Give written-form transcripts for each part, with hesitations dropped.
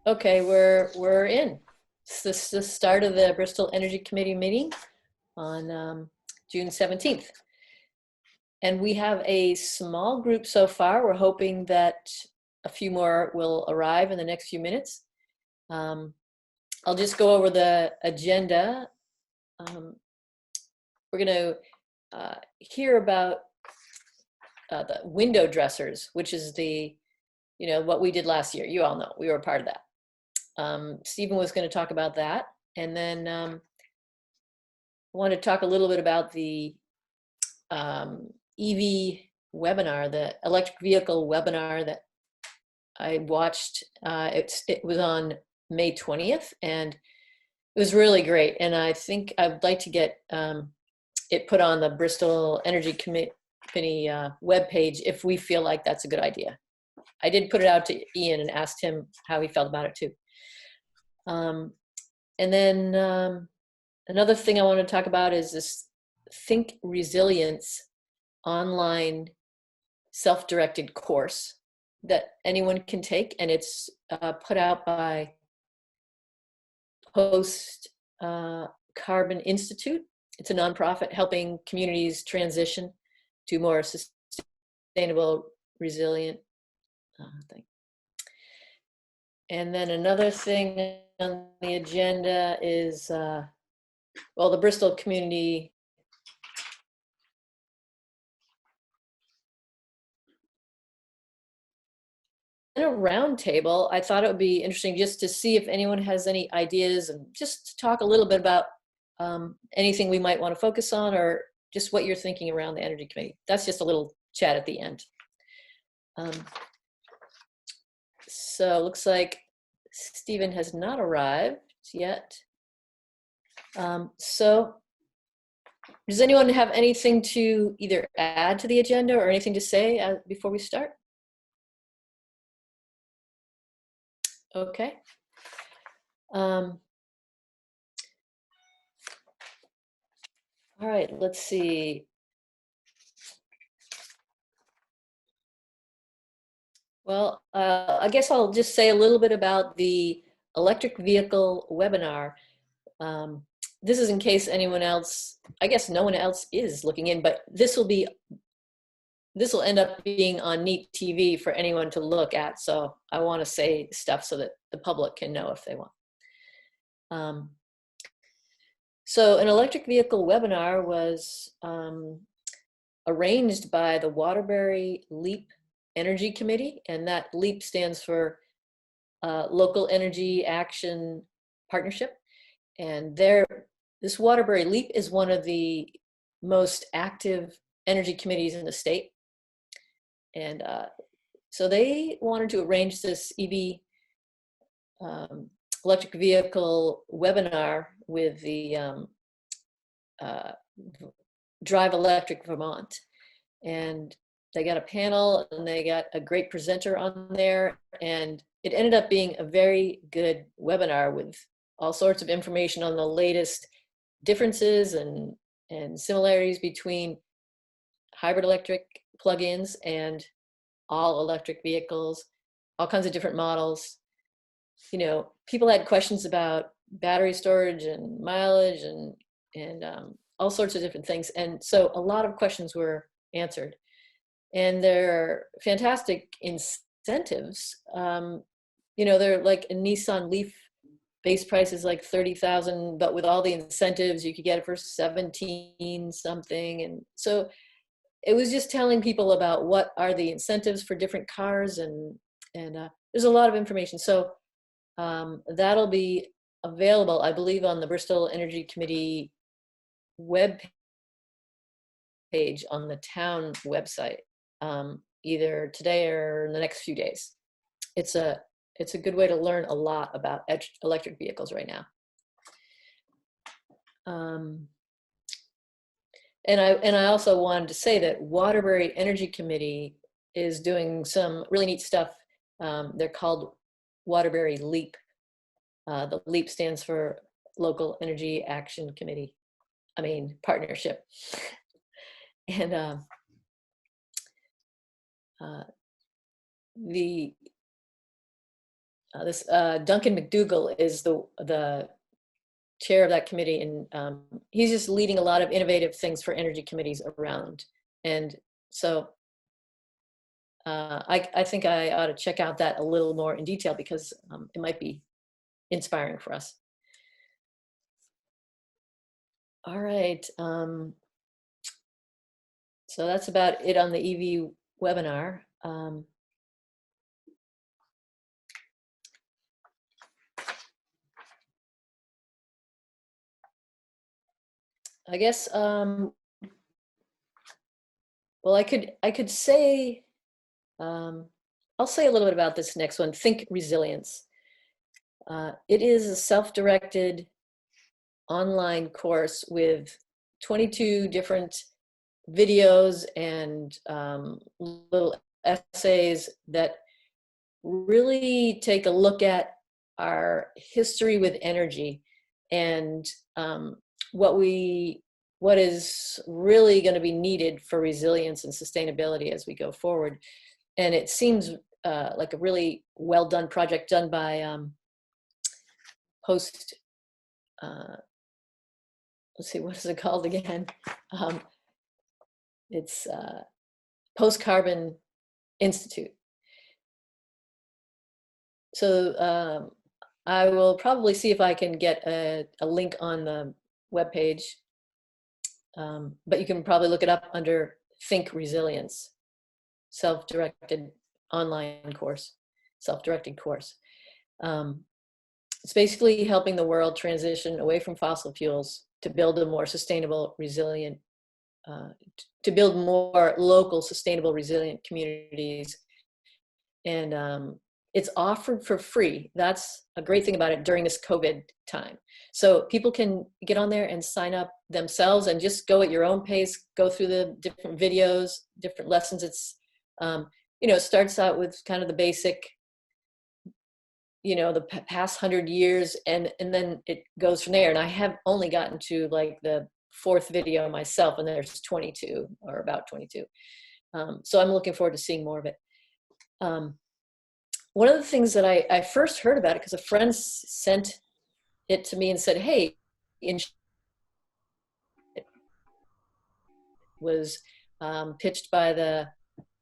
Okay, we're in. This is the start of the Bristol Energy Committee meeting on June 17th. And we have a small group so far. We're hoping that a few more will arrive in the next few minutes. I'll just go over the agenda. We're going to hear about the window dressers, which is what we did last year. You all know, we were a part of that. Stephen was going to talk about that. And then I want to talk a little bit about the EV webinar, the electric vehicle webinar that I watched. It was on May 20th, and it was really great. And I think I'd like to get it put on the Bristol Energy Committee webpage if we feel like that's a good idea. I did put it out to Ian and asked him how he felt about it too. And then another thing I want to talk about is this Think Resilience online self-directed course that anyone can take, and it's put out by Post Carbon Institute. It's a nonprofit helping communities transition to more sustainable, resilient thing. And then another thing on the agenda is, well, the Bristol community in a roundtable. I thought it would be interesting just to see if anyone has any ideas and just to talk a little bit about anything we might want to focus on, or just what you're thinking around the Energy Committee. That's just a little chat at the end. So looks like Stephen has not arrived yet. So does anyone have anything to either add to the agenda or anything to say before we start? Okay. All right, let's see. Well, I guess I'll just say a little bit about the electric vehicle webinar. This is in case anyone else, I guess no one else is looking in, but this will end up being on Neat TV for anyone to look at. So I want to say stuff so that the public can know if they want. So an electric vehicle webinar was arranged by the Waterbury LEAP Energy Committee, and that LEAP stands for Local Energy Action Partnership. And this Waterbury LEAP is one of the most active energy committees in the state. And so they wanted to arrange this EV electric vehicle webinar with the Drive Electric Vermont. And they got a panel and they got a great presenter on there. And it ended up being a very good webinar with all sorts of information on the latest differences and similarities between hybrid electric plug-ins and all electric vehicles, all kinds of different models. You know, people had questions about battery storage and mileage and all sorts of different things. And so a lot of questions were answered. And they're fantastic incentives. You know, they're like a Nissan Leaf base price is like $30,000, but with all the incentives, you could get it for 17 something. And so it was just telling people about what are the incentives for different cars, and there's a lot of information. So that'll be available, I believe, on the Bristol Energy Committee web page on the town website, either today or in the next few days. It's a good way to learn a lot about electric vehicles right now. And I also wanted to say that Waterbury Energy Committee is doing some really neat stuff. They're called Waterbury LEAP. The LEAP stands for Local Energy Action Committee. I mean, partnership. And this Duncan McDougall is the chair of that committee, and he's just leading a lot of innovative things for energy committees around. And so I think I ought to check out that a little more in detail, because it might be inspiring for us. All right. So that's about it on the EV webinar. I guess, well, I could say, I'll say a little bit about this next one, Think Resilience. It is a self-directed online course with 22 different videos and little essays that really take a look at our history with energy and what is really going to be needed for resilience and sustainability as we go forward. And it seems like a really well done project done by let's see, what is it called again? It's Post Carbon Institute. So I will probably see if I can get a link on the webpage, but you can probably look it up under Think Resilience, self-directed online course, self-directed course. It's basically helping the world transition away from fossil fuels to build a more sustainable, resilient, to build more local, sustainable, resilient communities. And it's offered for free. That's a great thing about it during this COVID time. So people can get on there and sign up themselves and just go at your own pace, go through the different videos, different lessons. It's, it starts out with kind of the basic, the past 100 years, and then it goes from there. And I have only gotten to like the 4th video myself, and there's 22 or about 22. So I'm looking forward to seeing more of it. One of the things that I first heard about it, because a friend sent it to me and said, hey, it was pitched by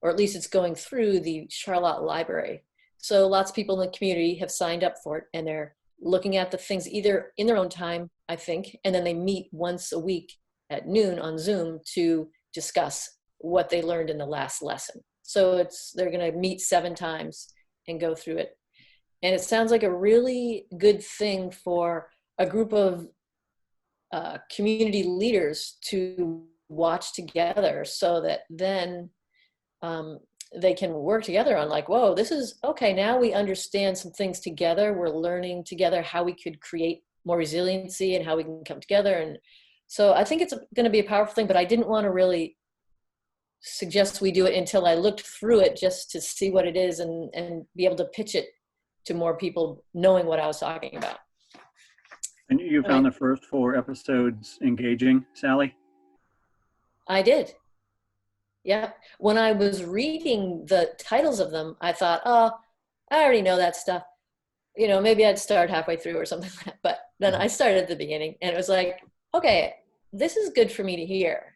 or at least it's going through the Charlotte Library. So lots of people in the community have signed up for it, and they're looking at the things either in their own time, I think, and then they meet once a week at noon on Zoom to discuss what they learned in the last lesson. So they're going to meet 7 times and go through it. And it sounds like a really good thing for a group of community leaders to watch together, so that then they can work together on like, whoa, this is okay. Now we understand some things together. We're learning together how we could create more resiliency and how we can come together. And so I think it's going to be a powerful thing, but I didn't want to really suggest we do it until I looked through it, just to see what it is and be able to pitch it to more people, knowing what I was talking about. And you found the first 4 episodes engaging, Sally? I did. Yeah. When I was reading the titles of them, I thought, oh, I already know that stuff. Maybe I'd start halfway through or something like that. But then I started at the beginning, and it was like, okay, this is good for me to hear.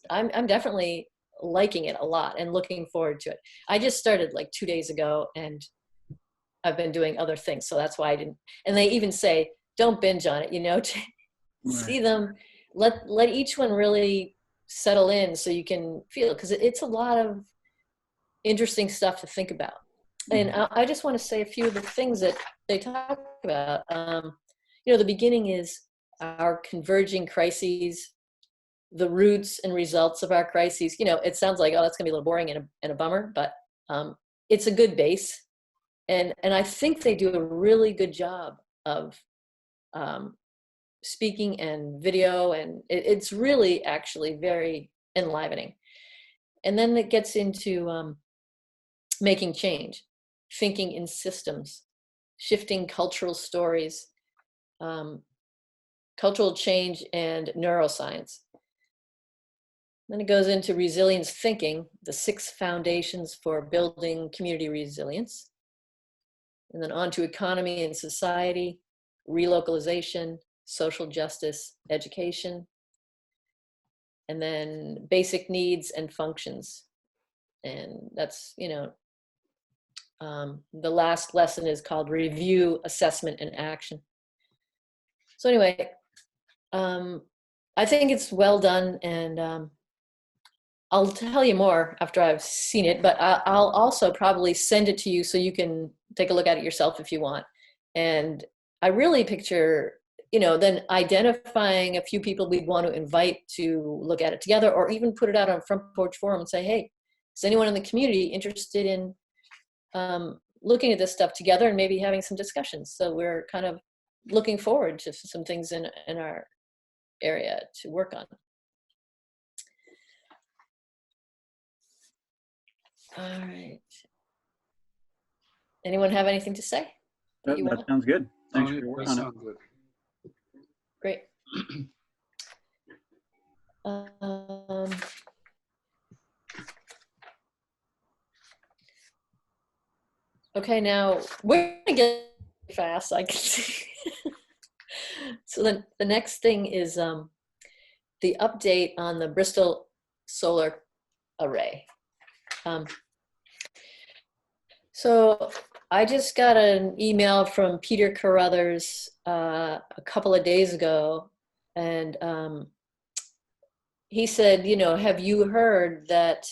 I'm definitely liking it a lot and looking forward to it. I just started like 2 days ago, and I've been doing other things, so that's why I didn't. And they even say, don't binge on it, to see them, let each one really settle in so you can feel, because it's a lot of interesting stuff to think about. And I just want to say a few of the things that they talk about. The beginning is our converging crises, the roots and results of our crises. It sounds like, oh, that's gonna be a little boring and a bummer, but it's a good base. And I think they do a really good job of speaking and video, and it's really actually very enlivening. And then it gets into making change, thinking in systems, shifting cultural stories, cultural change, and neuroscience. Then it goes into resilience thinking, the 6 foundations for building community resilience. and then on to economy and society, relocalization, social justice, education, and then basic needs and functions. And that's, the last lesson is called review, assessment, and action. So anyway, I think it's well done, and I'll tell you more after I've seen it, but I'll also probably send it to you so you can take a look at it yourself if you want. And I really picture, then identifying a few people we'd want to invite to look at it together, or even put it out on Front Porch Forum and say, hey, is anyone in the community interested in looking at this stuff together and maybe having some discussions? So we're kind of looking forward to some things in our area to work on. All right. Anyone have anything to say? That sounds good. Thanks for your work on it. Good. Great. Okay, now we're gonna get fast, I can see. So then the next thing is the update on the Bristol solar array. So I just got an email from Peter Carruthers a couple of days ago, and he said, have you heard that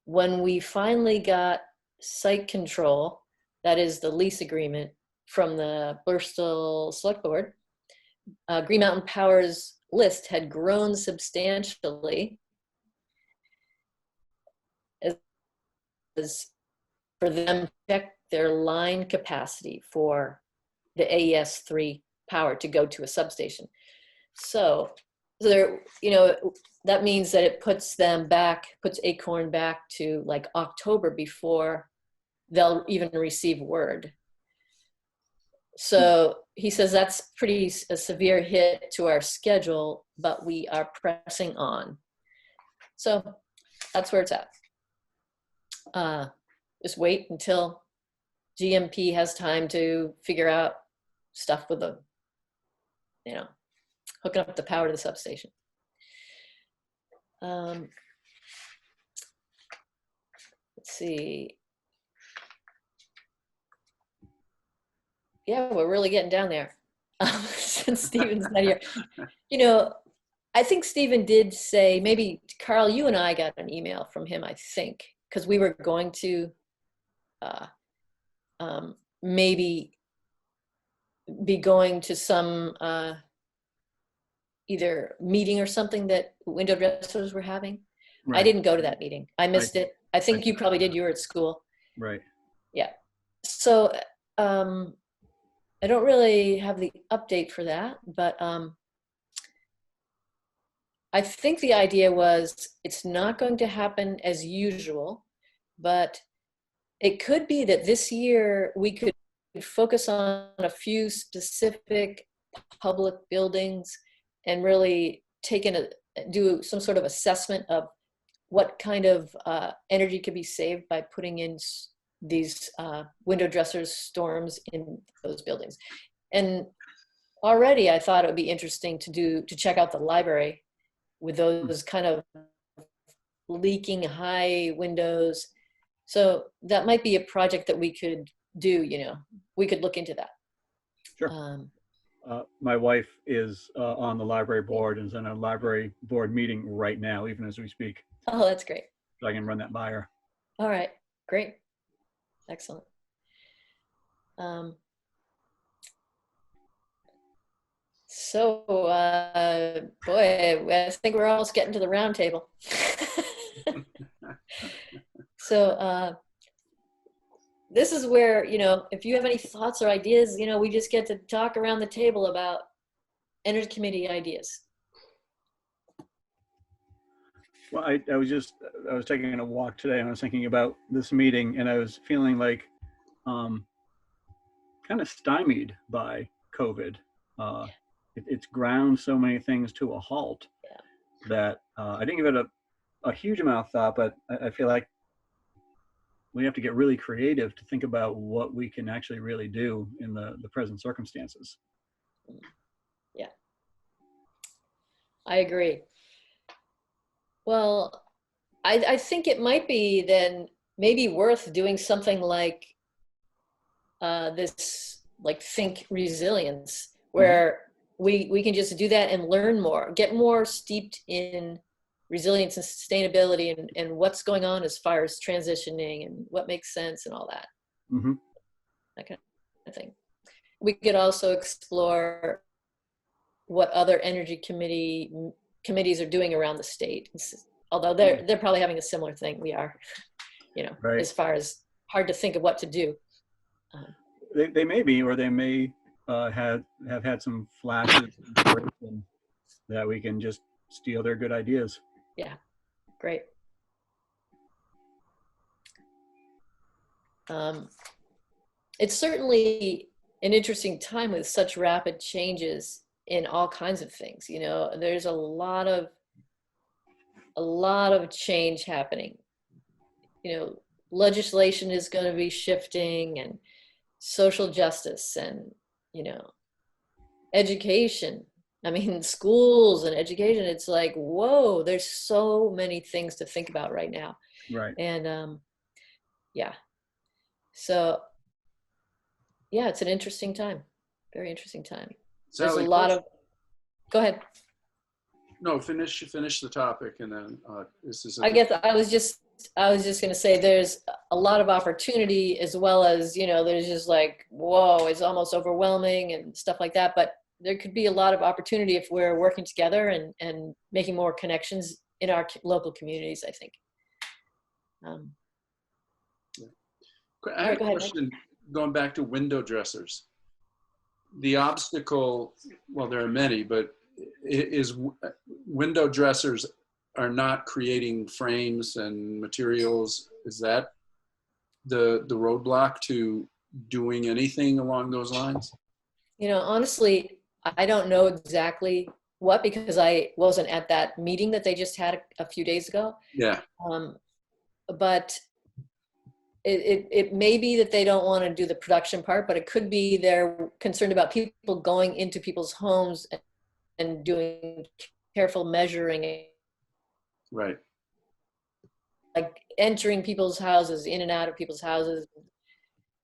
when we finally got site control, that is the lease agreement from the Bristol Select Board, Green Mountain Power's list had grown substantially as for them to check their line capacity for the AES3 power to go to a substation. So there, that means that it puts Acorn back to like October before they'll even receive word. So he says that's a severe hit to our schedule, but we are pressing on. So that's where it's at. Just wait until GMP has time to figure out stuff with the, hooking up the power to the substation. Let's see. Yeah, we're really getting down there. Since Stephen's not here. I think Stephen did say, maybe Carl, you and I got an email from him, I think, because we were going to maybe be going to some either meeting or something that window dressers were having. Right. I didn't go to that meeting. I missed it. I think you probably did. You were at school. Right. Yeah. So I don't really have the update for that, but I think the idea was it's not going to happen as usual, but it could be that this year we could focus on a few specific public buildings and really do some sort of assessment of what kind of energy could be saved by putting in these window dressers storms in those buildings. And already I thought it would be interesting to check out the library with those kind of leaking high windows. So that might be a project that we could do, we could look into that. Sure. My wife is on the library board and is in a library board meeting right now, even as we speak. Oh, that's great. So I can run that by her. All right, great. Excellent. So, boy, I think we're almost getting to the round table. So this is where, if you have any thoughts or ideas, we just get to talk around the table about Energy Committee ideas. Well, I was taking a walk today and I was thinking about this meeting and I was feeling like kind of stymied by COVID. It's ground so many things to a halt that I didn't give it a huge amount of thought, but I feel like we have to get really creative to think about what we can actually really do in the present circumstances. Yeah, I agree. Well, I think it might be then maybe worth doing something like this, like think resilience, where we can just do that and learn more, get more steeped in resilience and sustainability and what's going on as far as transitioning and what makes sense and all that. Mm-hmm. That kind of thing. We could also explore what other energy committees are doing around the state, although they're probably having a similar thing we are, Right. as far as hard to think of what to do. They may be, or they may have had some flashes of inspiration that we can just steal their good ideas. Yeah, great. It's certainly an interesting time with such rapid changes in all kinds of things. There's a lot of change happening. Legislation is going to be shifting, and social justice, and education. I mean, schools and education, it's like, whoa, there's so many things to think about right now. Right. And yeah, so yeah, it's an interesting time, very interesting time. Sally, There's a lot of, go ahead. No, finish the topic, and then this is. I guess I was just going to say there's a lot of opportunity, as well as, there's just like, whoa, it's almost overwhelming and stuff like that. But there could be a lot of opportunity if we're working together and making more connections in our local communities, I think. I have a question going back to window dressers. The obstacle, well, there are many, but is window dressers are not creating frames and materials. Is that the roadblock to doing anything along those lines? Honestly, I don't know exactly what, because I wasn't at that meeting that they just had a few days ago. Yeah. But it may be that they don't want to do the production part, but it could be they're concerned about people going into people's homes and doing careful measuring. Right. Like entering people's houses, in and out of people's houses,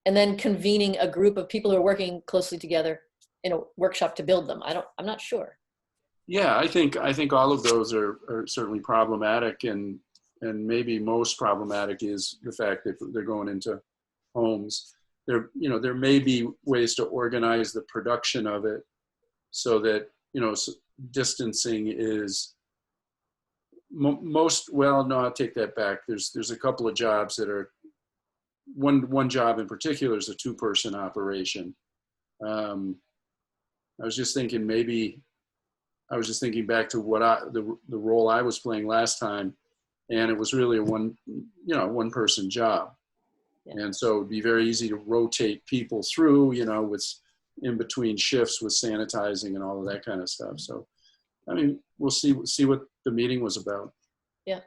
and then convening a group of people who are working closely together in a workshop to build them. I'm not sure. Yeah, I think all of those are certainly problematic, and maybe most problematic is the fact that they're going into homes. There may be ways to organize the production of it so that, distancing is most, well, no, I'll take that back. There's a couple of jobs that are, one job in particular is a 2-person operation. I was just thinking back to what the role I was playing last time, and it was really a one-person job. Yeah. And so it'd be very easy to rotate people through, with in between shifts with sanitizing and all of that kind of stuff. So, I mean, we'll see what the meeting was about. Yeah.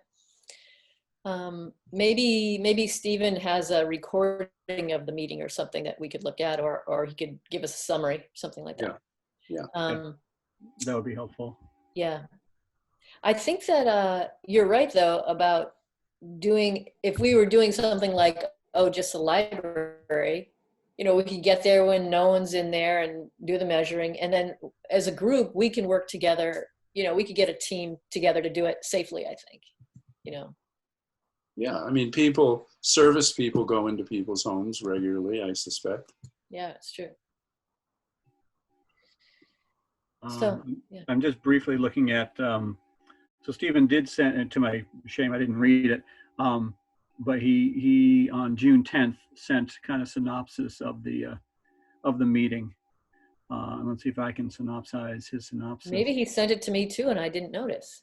Maybe Stephen has a recording of the meeting or something that we could look at, or he could give us a summary, something like that. Yeah. That would be helpful. Yeah. I think that you're right, though, about if we were doing something like, just a library, we could get there when no one's in there and do the measuring. And then as a group, we can work together. We could get a team together to do it safely, I think, Yeah, I mean, service people go into people's homes regularly, I suspect. Yeah, it's true. Yeah. I'm just briefly looking at, so Stephen did send, and to my shame, I didn't read it, but he on June 10th sent kind of synopsis of the meeting. Let's see if I can synopsize his synopsis. Maybe he sent it to me too, and I didn't notice.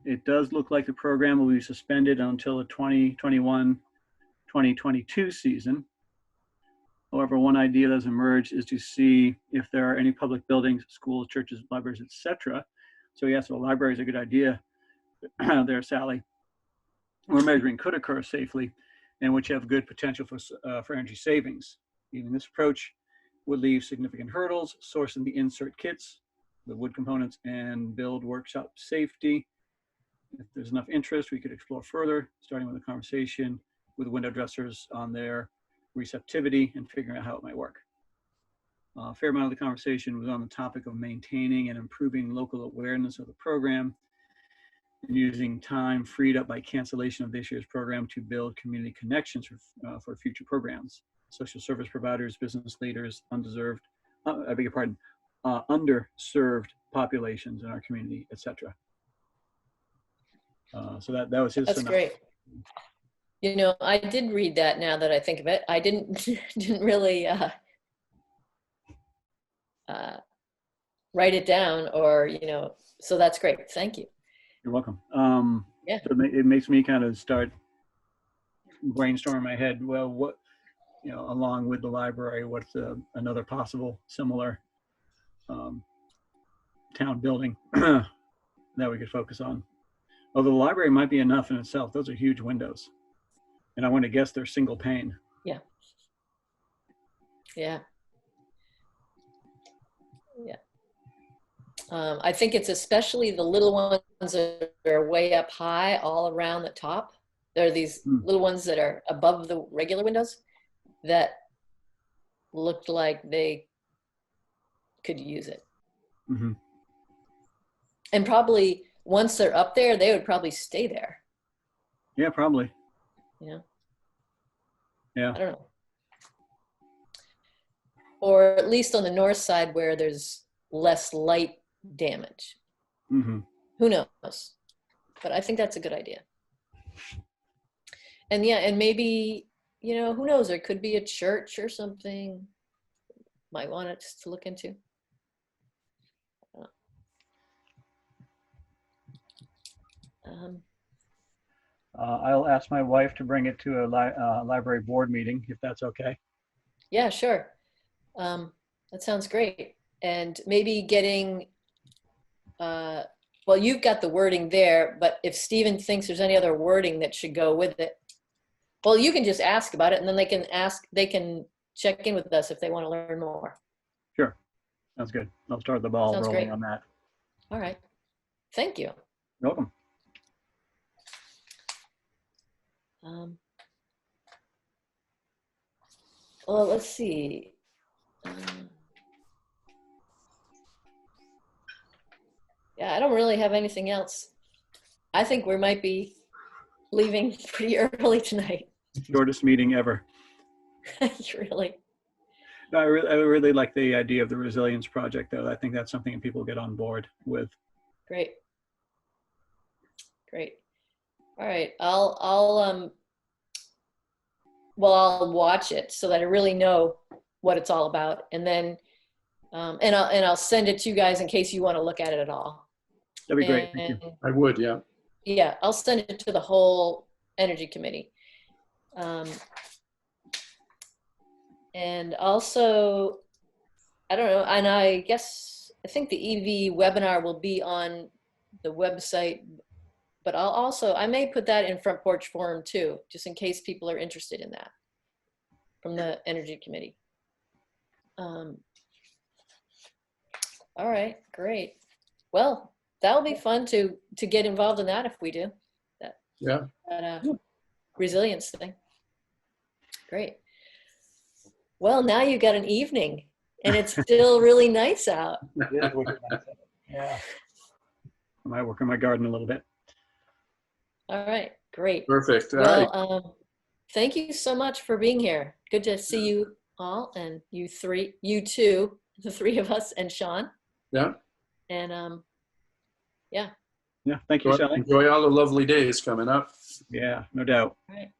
It does look like the program will be suspended until the 2021-2022 season. However, one idea that has emerged is to see if there are any public buildings, schools, churches, libraries, etc. So yes, the library is a good idea there, Sally, where measuring could occur safely. and which have good potential for energy savings. Using this approach would leave significant hurdles, sourcing the insert kits, the wood components, and build workshop safety. If there's enough interest, we could explore further, starting with a conversation with window dressers on their receptivity and figuring out how it might work. A fair amount of the conversation was on the topic of maintaining and improving local awareness of the program and using time freed up by cancellation of this year's program to build community connections for future programs. Social service providers, business leaders, underserved populations in our community, etc. So that was his. That's great. You know, I did read that now that I think of it. I didn't really write it down, or, you know, so that's great. Thank you. You're welcome. Yeah. So it makes me kind of start brainstorming in my head, well, what, you know, along with the library, what's another possible similar town building that we could focus on. Although the library might be enough in itself. Those are huge windows. And I want to guess they're single pane. Yeah. Yeah. Yeah. I think it's especially the little ones that are way up high all around the top. There are these little ones that are above the regular windows that looked like they could use it. Mm-hmm. And probably once they're up there, they would probably stay there. Yeah, probably. You know? Yeah. I don't know. Or at least on the north side where there's less light damage. Mm-hmm. Who knows? But I think that's a good idea. And yeah, and maybe, you know, who knows? There could be a church or something. Might want it just to look into. I'll ask my wife to bring it to a library board meeting, if that's okay. Yeah, sure. That sounds great. And maybe getting, well, you've got the wording there, but if Stephen thinks there's any other wording that should go with it, well, you can just ask about it, and then they can check in with us if they want to learn more. Sure. Sounds good. I'll start the ball Sounds rolling great. on that. All right. Thank you. You're welcome. Well, let's see. Yeah, I don't really have anything else. I think we might be leaving pretty early tonight. Shortest meeting ever. Really? No, I really like the idea of the resilience project, though. I think that's something people get on board with. Great. Great. All right. I'll watch it so that I really know what it's all about, and then and I'll send it to you guys in case you want to look at it at all. That'd be great. Thank you. I would, yeah. Yeah, I'll send it to the whole Energy Committee. And also, I don't know, and I think the EV webinar will be on the website, but I may put that in Front Porch Forum too, just in case people are interested in that from the Energy Committee. All right, great. Well, that'll be fun to get involved in that if we do that. Yeah. That resilience thing. Great. Well, now you got an evening, and it's still really nice out. Yeah. I might work on my garden a little bit. All right, great. Perfect. All Well, right. Thank you so much for being here. Good to see you all, and you two, the three of us, and Sean. Yeah. And yeah. Yeah. Thank you, Shelley. Enjoy all the lovely days coming up. Yeah, no doubt. All right.